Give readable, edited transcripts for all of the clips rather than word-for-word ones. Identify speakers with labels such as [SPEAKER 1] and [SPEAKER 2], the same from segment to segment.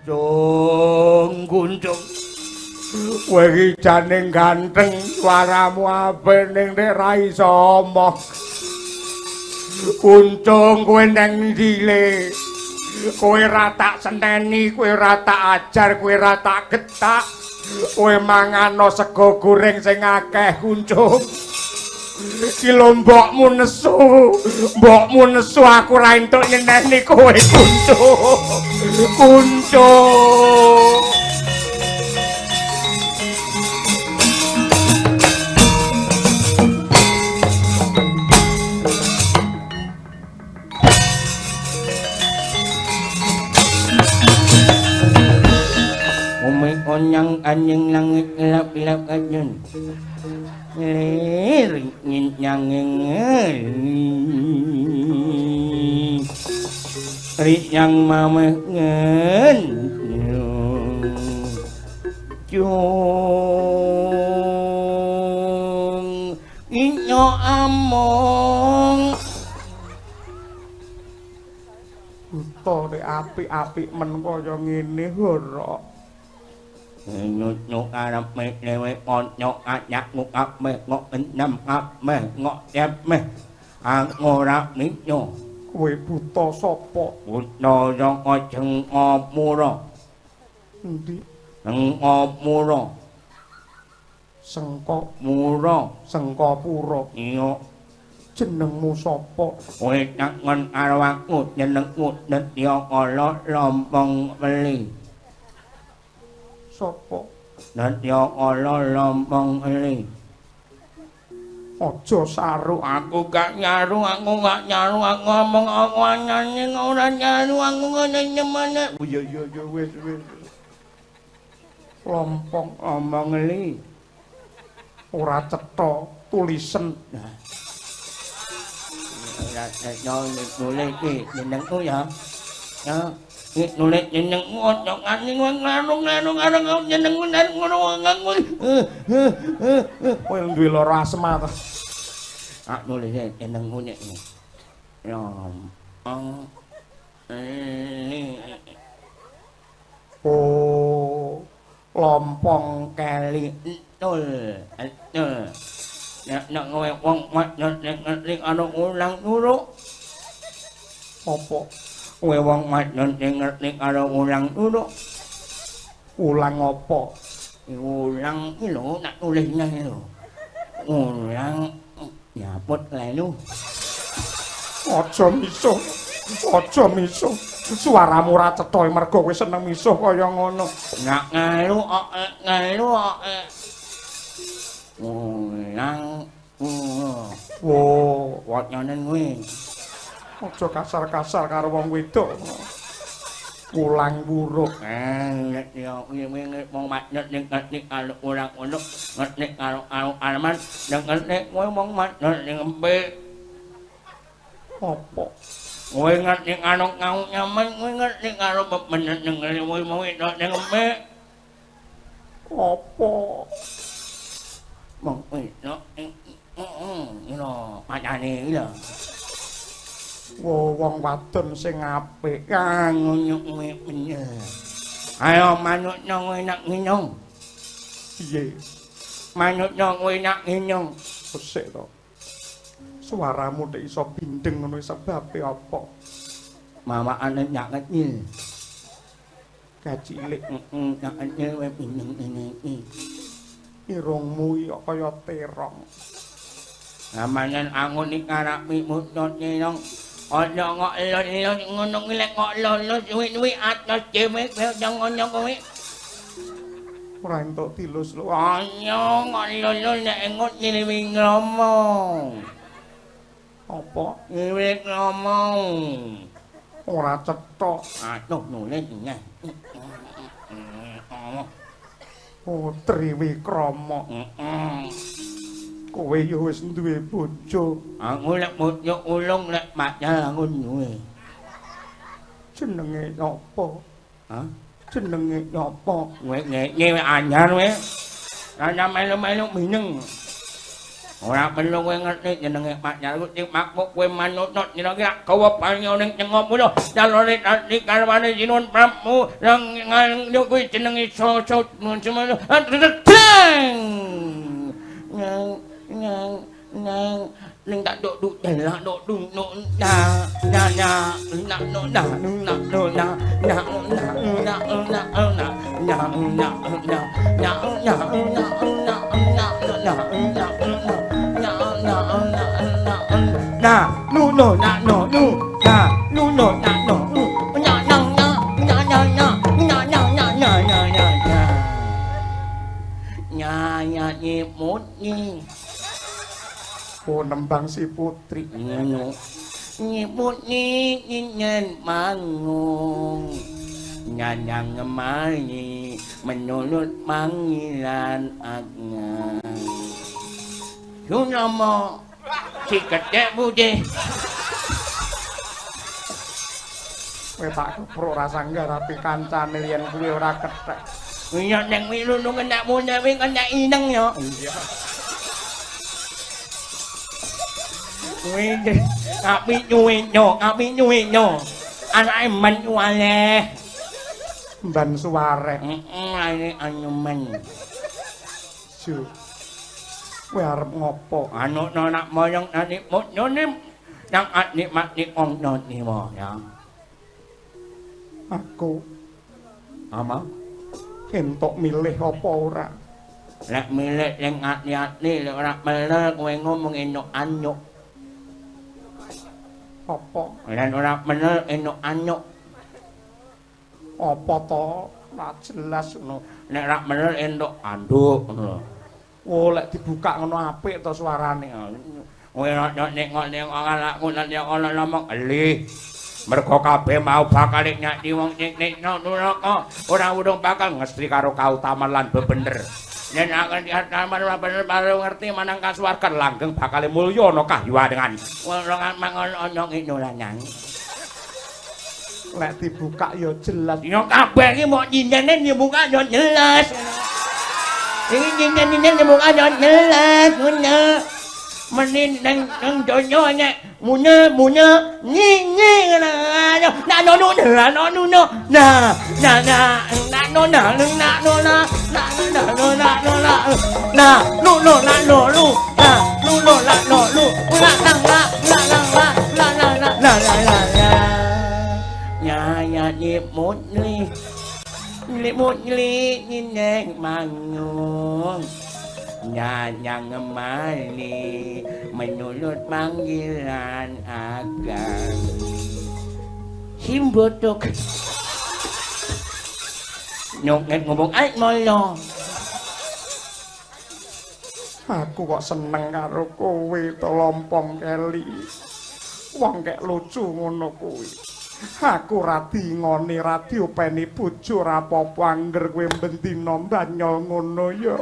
[SPEAKER 1] Kuncung. Kowe iki jane ganteng, swaramu apik ning nek ra iso omong. Kuncung kowe nang ndi le? Kowe ra tak seneni, kowe ra tak ajar, kowe ra tak getak. Kowe mangano sego goreng sing akeh, Kuncung. Ki lombokmu nesu aku ra entuk nyeneni kowe, Kuncung. Kuncung. Onyang anjing langit lap-lap ajun ringin nyanging yang mamengen cung inyo among utane apik-apik men kaya ngene ora nhục Arab mê lê con nhọc nhạc ngục áp mê ngọ năm áp mê ngọ đẹp mê ngô rạp nít nhô kowe buta sapa buta saka jeng opura endi opura sengkapura iya jenengmu sapa kowe takon karo aku jenengku Detya Kala Lompong Weli sapa Detya Kala Lompong Weli aja saru aku gak nyaru aku ngomong aku nyanyi ora nyaru aku ngene oh iya wis Lompong Weli ora cetha tulisen ora nulis iki jenengku ya nulis jenengmu ojo ngani ngarung jenengmu ngono ngono kowe duwe lara asma ta nulis jenengmu nek Lompong Keli entul nek kowe wong nek ana ulang turu apa kowe wong wadon sing ngerti karo ulang turu ulang apa ulang iki lho nak tulis nang lho ulang nyaput lelu aja misuh suaramu ra cetha mergo kowe seneng misuh kaya ngono nggak ngelu ulang wacane kowe aja kasar-kasar karo wong wedok ulang buruk nek yo wingi wong macet ning ngerti karo ulang unduk ngerti karo Arman ngerti kowe wong macet ning empik apa kowe ngerti karo kau nyaman kowe ngerti karo bebenet ning kowe wedok ning empik apa mong wedok ngono pacane iki lho wong wadon sing apik kang nyuk bener. Ayo manuknya kowe nak nginyong. Piye? Manuknya kowe nak nginyong. Resik to. Suaramu nek iso bindeng ngono sebabe apa? Mawakane nyak kecil. Kacilik nyak kecil wae bindeng ngene iki. Irungmu kaya terong. Namanen angon iki karep mutut nyong. Ojo ngok lo ngono ngilek kok lo suwi-suwi atos cewek jangan kowe. Ora entuk tilus lho. Ayo ngok lo nek engot nyiliwi ngomong. Apa? Nyiliwi ngomong. Ora cetha. Aduh nulis nyeh. Oh, Triwikrama. Kowe ya wis duwe bojo. Aku lek bojo ulung lek pacar aku duwe. Jenenge apa? Hah? Jenenge apa? Kowe ngene anyar kowe. Ana melu-melu mineng. Ora perlu kowe ngerti jenenge Pak Jarwo sing makmuk kowe manut kira-kira gawa panyo ning cengop ngono. Dalane tadi karwane Sinuwun Prabu nang kuwi jenenge sosot semono. Nang ning tak duk delak duk na
[SPEAKER 2] Oh nembang si putri
[SPEAKER 1] ngono nyebut nyen mangung nyanyang ngemani menulut panggilan ageng Yunomo si kedek budi
[SPEAKER 2] kowe tak kepruk rasa nggarapi kancane yen kuwi ora kethek
[SPEAKER 1] iya ning wilunung kena mune wing kena ineng yo iya Wih, api nyuwi nyo. Anake men wale.
[SPEAKER 2] Mban suwareh.
[SPEAKER 1] Heeh, anu men.
[SPEAKER 2] Ju. Kowe arep ngopo?
[SPEAKER 1] Anu nak moyong anik nyone nang nikmat ongno ni mo ya.
[SPEAKER 2] Aku
[SPEAKER 1] Ama
[SPEAKER 2] entuk milih apa ora?
[SPEAKER 1] Lek milih sing ati-ati lek ora meleh kowe ngomong enuk anyuk.
[SPEAKER 2] Apa?
[SPEAKER 1] Lan ora bener enuk anyuk.
[SPEAKER 2] Apa to? Ora jelas ngono.
[SPEAKER 1] Nek ora bener entuk anduk ngono.
[SPEAKER 2] Oh, lek dibuka ngono apik to suarane.
[SPEAKER 1] Kowe nek anakku nanti ana ngomong elih. Mergo kabeh mau bakal nyati wong sing nekno neraka. Ora urung bakal ngestri karo kautaman lan bebener. Yen akan diataman ora bener baru ngerti manang kasuwargan langgeng bakal mulya ana kahyuwangan. Wong mangon ana ngene lan
[SPEAKER 2] Lek dibuka ya jelas.
[SPEAKER 1] Ya kabeh iki mok nyinene dibuka ya jelas. Iki nyinene dibuka ya jelas ngono. Menin nang donya nek munye nyi ngono. Nak nono nah Limut nyeng mangung nyanyang ngemali menulut panggilan ageng simbotok nyongket ngomong aik molo
[SPEAKER 2] Aku kok seneng karo kowe to lompong keli wong kek lucu ngono kuwi Aku radi ngoni radi openi bojo ora apa-apa angger kowe bendina mbanyol ngono ya.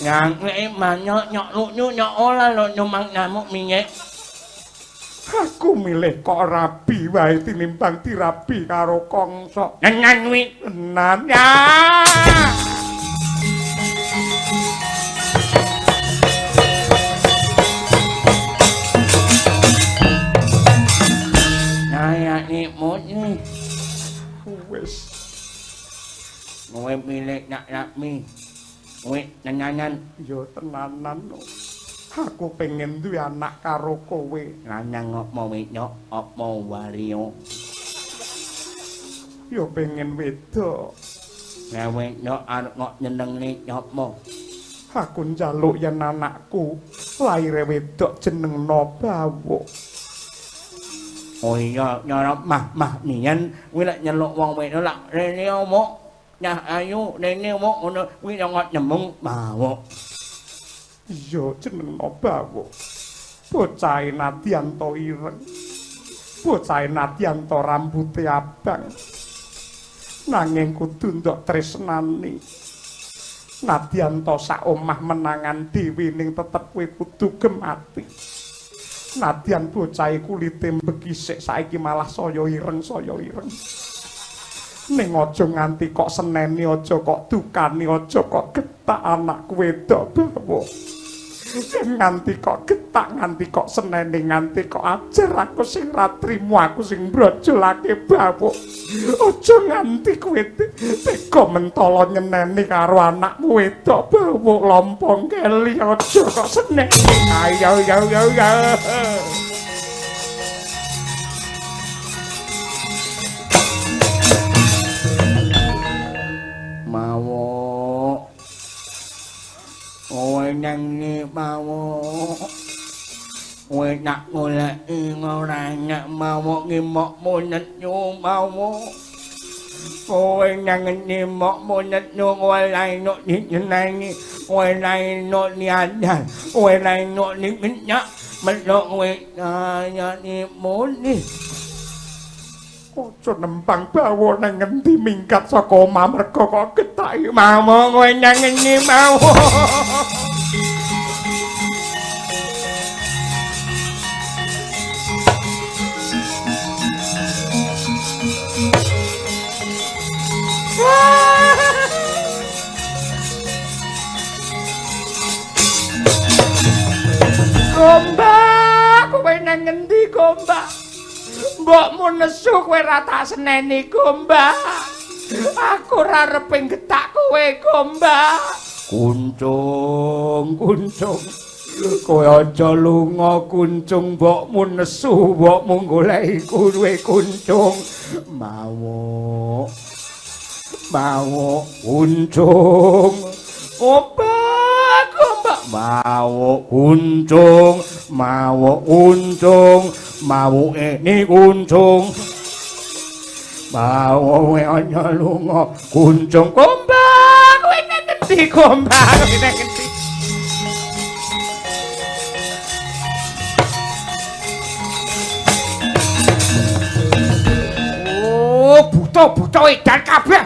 [SPEAKER 1] Yang nyok lucu nyok ora lho nyumang nyamuk minyek.
[SPEAKER 2] Aku milih kok rabi wae tinimbang dirabi karo kongso.
[SPEAKER 1] Tenan kuwi.
[SPEAKER 2] Tenan ya.
[SPEAKER 1] Mutni
[SPEAKER 2] wis
[SPEAKER 1] kowe milih nak lakmi kowe tenanan
[SPEAKER 2] ya tenanan aku pengen duwe anak karo kowe
[SPEAKER 1] lanang apa wedok apa wario
[SPEAKER 2] ya pengen wedok
[SPEAKER 1] ya wedok arep kok nyenengne apa
[SPEAKER 2] aku njaluk yen anakku laire wedok jeneng Nobawuk.
[SPEAKER 1] Oh iya, nyarap mah nian kuwi lek nyeluk wong wedok lak rene omok nyah ayu rene omok ngono kuwi ngot nyemung bawok.
[SPEAKER 2] Iya jeneng Nobawuk. Bocah Nadyanto ireng. Bocah Nadyanto rambuté abang. Nanging kudu ndok tresnani. Nadyanto sak omah menangan dhewe ning tetep kowe kudu gemati. Nadyan bocah kulite bekisik saiki malah saya ireng. Ning aja nganti kok seneni, aja kok dukani, aja kok getak anakku wedok bawa. nganti kok getak nganti kok senene nganti kok ajar aku sing ra trimo aku sing brojolake bawuk aja nganti kowe tega mentolo nyeneni karo anakmu wedok bawuk lompong keli aja kok senene ayo yo yo yo
[SPEAKER 1] mawo kowe nang ni mawo kowe nak goleki ora nyak mawo ngimok munet nyu mawo kowe nang ni mok munet nyu kowe lain nok nyenengi kowe lain nok niadan kowe lain nok ni minyak melok kowe kaya ni muni
[SPEAKER 2] aja nembang bawa nang ngendi mingkat saka omah mergo kok getak
[SPEAKER 1] mawo kowe nang ni mawo Gombak, kowe nang ngendi Gombak? Mbokmu nesu kowe ra tak seneni Gombak. Aku ora arep getak kowe Gombak. Kuncung, kuncung. Kowe aja lunga kuncung, mbokmu nesu, mbokmu goleki kowe kuncung. Mawo. Mawo kuncung. Gombak, gombak. Mawo kuncung, mawo kuncung, mawo ini kuncung. Mawo aja lunga kuncung. Gombak, kowe nang ngendi Gombak? Kowe nang ngendi? Oh, buta-buta edan kabeh.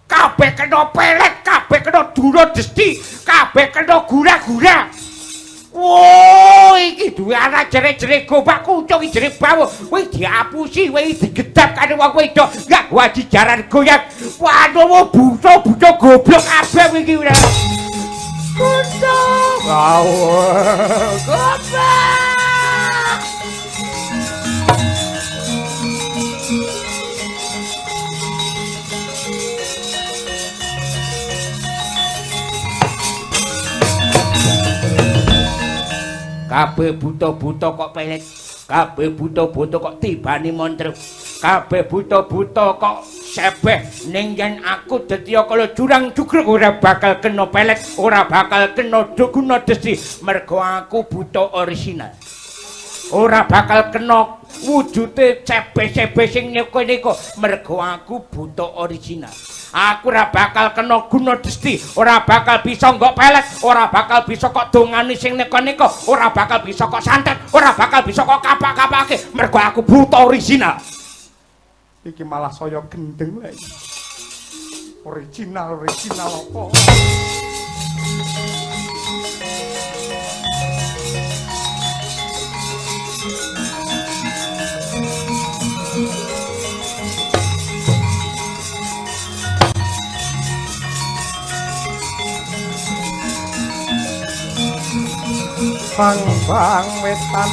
[SPEAKER 1] Kabeh kena pelet, kabeh kena dura desti, kabeh kena gura-gura. Wo, iki duwe anak jere-jere Gombak kuncung jere bawuh. Kuwi diapusi, kuwi digedap karo wong wedok, gak waji jaran goyang. Waduh, buta-buta goblok kabeh iki ora. Kuncung. Gombak. Kabeh buta-buta kok pelet, kabeh buta-buta kok tibani montro, kabeh buta-buta kok sebeh ning yen aku dadi kala jurang jugruk ora bakal kena pelet, ora bakal kena guna desi mergo aku buta orisinal. Ora bakal kena wujude cebeh-cebeh sing niku mergo aku buta orisinal. Aku ora bakal kena guna desti, ora bakal bisa nggok pelet, ora bakal bisa kok dongani sing nika-nika, ora bakal bisa kok santet, ora bakal bisa kok kapak-kapake, mergo aku buta orisinal.
[SPEAKER 2] Iki malah saya gendeng lek. Original apa? Bang wetan